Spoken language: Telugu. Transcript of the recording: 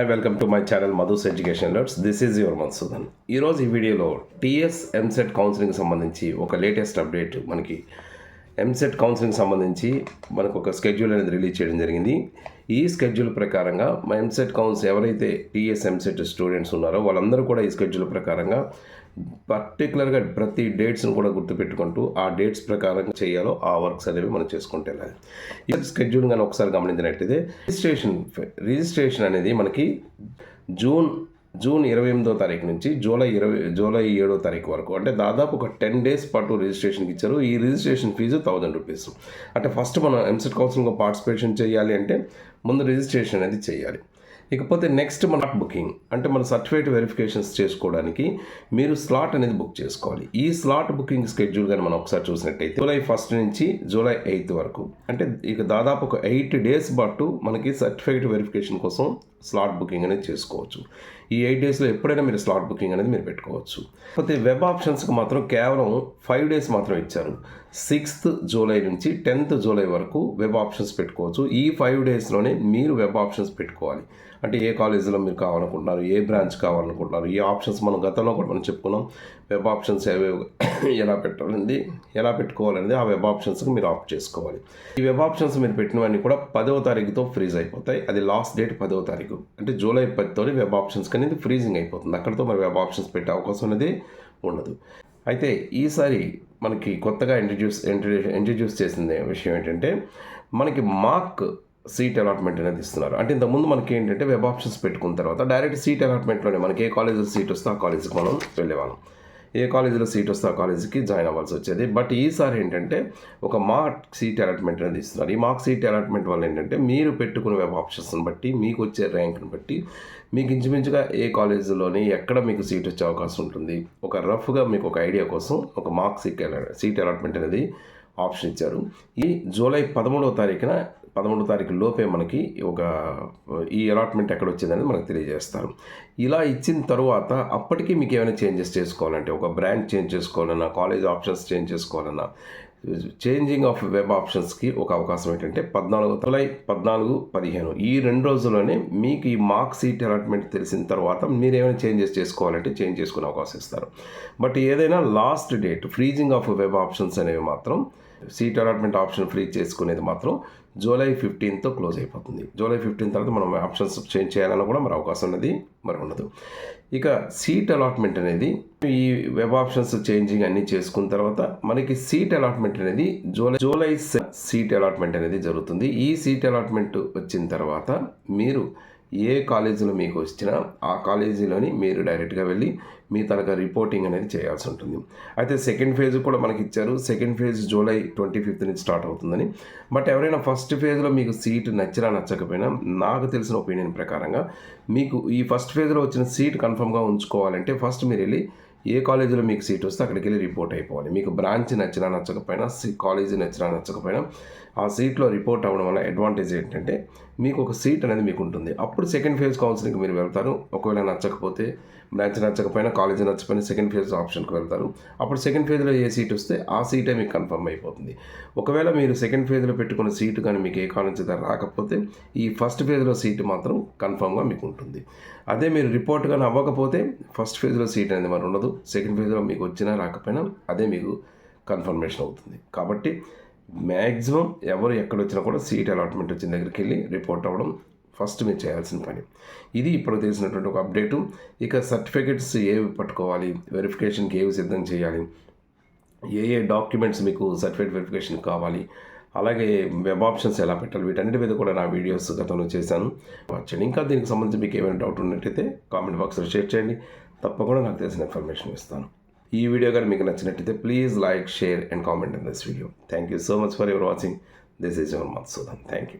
Welcome to my channel Madhu's education లర్స్. This is your Madhusudan. ఈరోజు ఈ వీడియోలో టీఎస్ ఎంసెట్ కౌన్సిలింగ్ సంబంధించి ఒక లేటెస్ట్ అప్డేట్ మనకి ఎంసెట్ కౌన్సిలింగ్ సంబంధించి మనకు ఒక స్కెడ్యూల్ అనేది రిలీజ్ చేయడం జరిగింది. ఈ స్కెడ్యూల్ ప్రకారంగా ఎంసెట్ ఎవరైతే టీఎస్ ఎంసెట్ స్టూడెంట్స్ ఉన్నారో వాళ్ళందరూ కూడా ఈ స్కెడ్యూల్ ప్రకారంగా పర్టికులర్గా ప్రతి డేట్స్ని కూడా గుర్తుపెట్టుకుంటూ ఆ డేట్స్ ప్రకారం చేయాలో ఆ వర్క్స్ అనేవి మనం చేసుకుంటూ వెళ్ళాలి. ఈ స్కెడ్యూల్ కానీ ఒకసారి గమనించినట్టయితే రిజిస్ట్రేషన్ అనేది మనకి జూన్ 28వ తారీఖు నుంచి జూలై 7వ తారీఖు వరకు, అంటే దాదాపు ఒక 10 డేస్ పాటు రిజిస్ట్రేషన్కి ఇచ్చారు. ఈ రిజిస్ట్రేషన్ ఫీజు 1000 రూపీస్. అంటే ఫస్ట్ మనం ఎంసెట్ కౌన్సిలింగ్లో పార్టిసిపేషన్ చేయాలి అంటే ముందు రిజిస్ట్రేషన్ అనేది చేయాలి. ఇకపోతే నెక్స్ట్ మన బుకింగ్ అంటే మన సర్టిఫికేట్ వెరిఫికేషన్స్ చేసుకోవడానికి మీరు స్లాట్ అనేది బుక్ చేసుకోవాలి. ఈ స్లాట్ బుకింగ్ స్కెడ్యూల్ కానీ మనం ఒకసారి చూసినట్టయితే జూలై 1 నుంచి జూలై 8 వరకు, అంటే ఇక దాదాపు ఒక 8 డేస్ పాటు మనకి సర్టిఫికేట్ వెరిఫికేషన్ కోసం స్లాట్ బుకింగ్ అనేది చేసుకోవచ్చు. ఈ 8 డేస్లో ఎప్పుడైనా మీరు స్లాట్ బుకింగ్ అనేది మీరు పెట్టుకోవచ్చు. కాకపోతే వెబ్ ఆప్షన్స్కి మాత్రం కేవలం 5 డేస్ మాత్రం ఇచ్చారు. 6th జూలై నుంచి 10th జూలై వరకు వెబ్ ఆప్షన్స్ పెట్టుకోవచ్చు. ఈ 5 డేస్లోనే మీరు వెబ్ ఆప్షన్స్ పెట్టుకోవాలి. అంటే ఏ కాలేజీలో మీరు కావాలనుకుంటున్నారు, ఏ బ్రాంచ్ కావాలనుకుంటున్నారు, ఈ ఆప్షన్స్ మనం గతంలో కూడా మనం చెప్పుకున్నాం. వెబ్ ఆప్షన్స్ ఎలా పెట్టుకోవాలనేది ఆ వెబ్ ఆప్షన్స్కి మీరు ఆప్ట్ చేసుకోవాలి. ఈ వెబ్ ఆప్షన్స్ మీరు పెట్టినవన్నీ కూడా 10వ తారీఖుతో ఫ్రీజ్ అయిపోతాయి. అది లాస్ట్ డేట్ 10వ తారీఖు, అంటే జూలై 10తో వెబ్ ఆప్షన్స్ అనేది ఫ్రీజింగ్ అయిపోతుంది. అక్కడితో మరి వెబ్ ఆప్షన్స్ పెట్టే అవకాశం అనేది ఉండదు. అయితే ఈసారి మనకి కొత్తగా ఇంట్రడ్యూస్ చేసిన విషయం ఏంటంటే మనకి మార్క్ సీట్ అలాట్మెంట్ అనేది ఇస్తున్నారు. అంటే ఇంతకుముందు మనకి ఏంటంటే వెబ్ ఆప్షన్స్ పెట్టుకున్న తర్వాత డైరెక్ట్ సీట్ అలాట్మెంట్లోనే మనకి ఏ కాలేజీలో సీట్ వస్తే ఆ కాలేజీకి మనం వెళ్ళేవాళ్ళం. ఏ కాలేజీలో సీట్ వస్తే ఆ కాలేజీకి జాయిన్ అవ్వాల్సి వచ్చేది. బట్ ఈసారి ఏంటంటే ఒక మార్క్ సీట్ అలాట్మెంట్ అనేది ఇస్తున్నారు. ఈ మార్క్ సీట్ అలాట్మెంట్ వల్ల ఏంటంటే మీరు పెట్టుకున్న వెబ్ ఆప్షన్స్ని బట్టి మీకు వచ్చే ర్యాంక్ని బట్టి మీకు ఇంచుమించుగా ఏ కాలేజీలోని ఎక్కడ మీకు సీట్ వచ్చే అవకాశం ఉంటుంది, ఒక రఫ్గా మీకు ఒక ఐడియా కోసం ఒక మార్క్ సీట్ అలాట్మెంట్ అనేది ఆప్షన్ ఇచ్చారు. ఈ జూలై 13వ తారీఖు లోపే మనకి ఈ అలాట్మెంట్ ఎక్కడ వచ్చేదని మనకు తెలియజేస్తారు. ఇలా ఇచ్చిన తర్వాత అప్పటికి మీకు ఏమైనా చేంజెస్ చేసుకోవాలంటే, ఒక బ్రాండ్ చేంజ్ చేసుకోవాలన్నా, కాలేజ్ ఆప్షన్స్ చేంజ్ చేసుకోవాలన్నా, చేంజింగ్ ఆఫ్ వెబ్ ఆప్షన్స్కి ఒక అవకాశం ఏంటంటే జూలై 14, 15 ఈ 2 రోజుల్లోనే మీకు ఈ మార్క్ సీట్ అలాట్మెంట్ తెలిసిన తర్వాత మీరు ఏమైనా చేంజెస్ చేసుకోవాలంటే చేంజ్ చేసుకునే అవకాశం ఇస్తారు. బట్ ఏదైనా last date freezing of web options అనేవి మాత్రం, సీట్ అలాట్మెంట్ ఆప్షన్ ఫ్రీ చేసుకునేది మాత్రం జూలై 15తో క్లోజ్ అయిపోతుంది. జూలై 15 తర్వాత మనం ఆప్షన్స్ చేంజ్ చేయాలన్నా కూడా మరి అవకాశం అనేది మరి ఉండదు. ఇక సీట్ అలాట్మెంట్ అనేది ఈ వెబ్ ఆప్షన్స్ చేంజింగ్ అన్నీ చేసుకున్న తర్వాత మనకి సీట్ అలాట్మెంట్ అనేది జూలై సీట్ అలాట్మెంట్ అనేది జరుగుతుంది. ఈ సీట్ అలాట్మెంట్ వచ్చిన తర్వాత మీరు ఏ కాలేజీలో మీకు వచ్చినా ఆ కాలేజీలోని మీరు డైరెక్ట్గా వెళ్ళి మీ తనక రిపోర్టింగ్ అనేది చేయాల్సి ఉంటుంది. అయితే సెకండ్ ఫేజ్ కూడా మనకి ఇచ్చారు. సెకండ్ ఫేజ్ జూలై 25 నుంచి స్టార్ట్ అవుతుందని. బట్ ఎవరైనా ఫస్ట్ ఫేజ్లో మీకు సీట్ నచ్చకపోయినా నాకు తెలిసిన ఒపీనియన్ ప్రకారంగా మీకు ఈ ఫస్ట్ ఫేజ్లో వచ్చిన సీట్ కన్ఫర్మ్గా ఉంచుకోవాలంటే ఫస్ట్ మీరు వెళ్ళి ఏ కాలేజీలో మీకు సీట్ వస్తే అక్కడికి వెళ్ళి రిపోర్ట్ అయిపోవాలి. మీకు బ్రాంచ్ నచ్చకపోయినా, కాలేజీ నచ్చకపోయినా ఆ సీట్లో రిపోర్ట్ అవ్వడం వల్ల అడ్వాంటేజ్ ఏంటంటే మీకు ఒక సీట్ అనేది మీకు ఉంటుంది. అప్పుడు సెకండ్ ఫేజ్ కౌన్సిలింగ్కి మీరు వెళ్తారు. ఒకవేళ నచ్చకపోతే, బ్రాంచ్ నచ్చకపోయినా, కాలేజీ నచ్చకపోయినా సెకండ్ ఫేజ్ ఆప్షన్కి వెళ్తారు. అప్పుడు సెకండ్ ఫేజ్లో ఏ సీట్ వస్తే ఆ సీటే మీకు కన్ఫర్మ్ అయిపోతుంది. ఒకవేళ మీరు సెకండ్ ఫేజ్లో పెట్టుకున్న సీటు కానీ మీకు ఏ కాలేజీ రాకపోతే ఈ ఫస్ట్ ఫేజ్లో సీటు మాత్రం కన్ఫర్మ్గా మీకు ఉంటుంది. అదే మీరు రిపోర్ట్ కానీ అవ్వకపోతే ఫస్ట్ ఫేజ్లో సీట్ అనేది మరి ఉండదు. సెకండ్ ఫేజ్లో మీకు వచ్చినా రాకపోయినా అదే మీకు కన్ఫర్మేషన్ అవుతుంది. కాబట్టి మ్యాక్సిమం ఎవరు ఎక్కడొచ్చినా కూడా సీట్ అలాట్మెంట్ వచ్చిన దగ్గరికి వెళ్ళి రిపోర్ట్ అవ్వడం ఫస్ట్ మీరు చేయాల్సిన పని. ఇది ఇప్పుడు తెలిసినటువంటి ఒక అప్డేటు. ఇక సర్టిఫికెట్స్ ఏవి పట్టుకోవాలి, వెరిఫికేషన్కి ఏవి సిద్ధం చేయాలి, ఏ డాక్యుమెంట్స్ మీకు సర్టిఫికేట్ వెరిఫికేషన్ కావాలి, అలాగే వెబ్ ఆప్షన్స్ ఎలా పెట్టాలి, వీటన్నిటి మీద కూడా నా వీడియోస్ గతంలో చేశాను. వచ్చండి. ఇంకా దీనికి సంబంధించి మీకు ఏమైనా డౌట్ ఉన్నట్టయితే కామెంట్ బాక్స్లో షేర్ చేయండి. తప్పకుండా నాకు తెలిసిన ఇన్ఫర్మేషన్ ఇస్తాను. ఈ వీడియో కానీ మీకు నచ్చినట్టయితే please like, share and comment in this video. Thank you so much for your watching. This is your Madhusudan. Thank you.